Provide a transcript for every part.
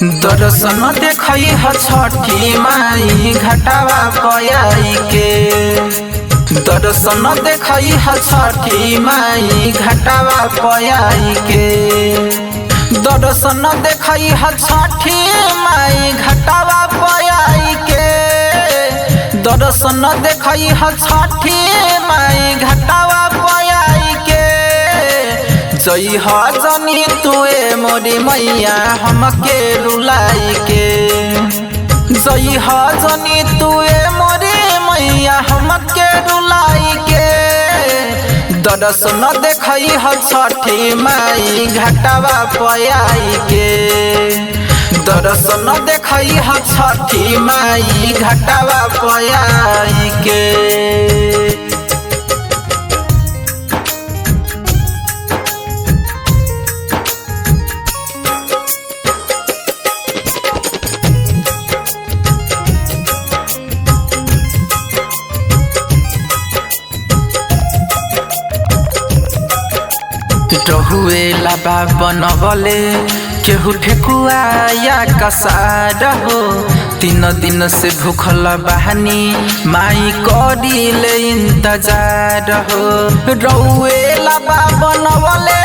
दर्शन देखई ह छठी माई घटावा पयाई के। दर्शन देखई ह छठी माई घटावा पयाई के। दर्शन देखई ह छठी माई घटावा पयाई के। दर्शन देखई ह छठी माई घटावा पयाई के। जई ह जनी तुए मोरी मैया हमके रुलाई के। जई ह जनी तुए मोरी मैया हमके रुलाई के। दर्शन देखई ह छठी माई घटावा पयाई के। दर्शन देखई ह छठी माई घटावा पयाई के। रहुए लाबा बनवले केहू ठेकुआ या कसार हो। 3 दिन से भूखल बहानी माई करीले इंतजार हो। रहुए लाबा बनवले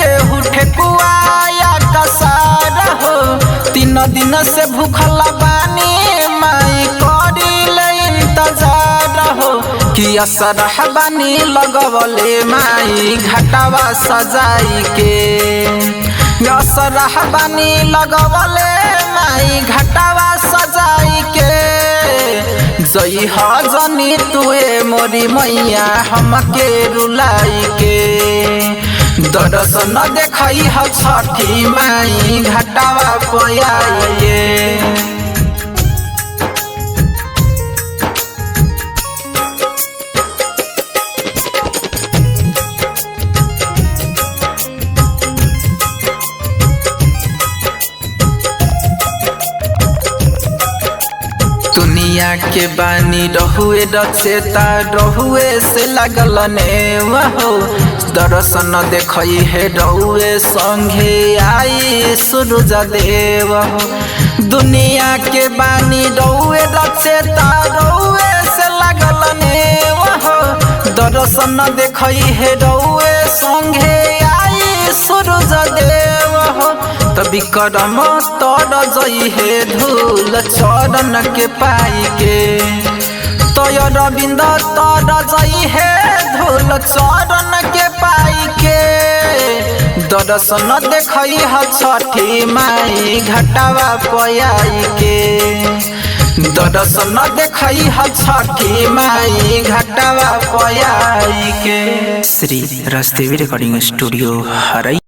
केहू ठेकुआ या कसार हो। 3 दिन से भूखल बहानी माई करीले इंतजार हो। कि असरह बानी लगवले माई घटावा सजाई के। असरह बानी लगवले माई घटावा सजाई के। जई ह जनी तुए मोरी मैया हमके रुलाई के। दर्शन देखई ह छठी माई घटावा पयाई के। दुनिया के बानी रहुए रचेता रहुए से लागल नेवा हो। दर्शन देखई है रहुए संगे आई सूरज देव हो। दुनिया के बानी रहुए रचेता रहुए से लागल नेवा हो। दर्शन देखई है रहुए संगे आई सूरज देव हो। तभी करम तर जई है धूल चरण के पाई के। तय रविंद तर जई है धूल चरण के पाई के। दर्शन देखई ह छठी माई घटावा पयाई के। दर्शन देखई ह छठी माई घटावा पयाई के। श्री राजदेवी रिकॉर्डिंग स्टूडियो हरई।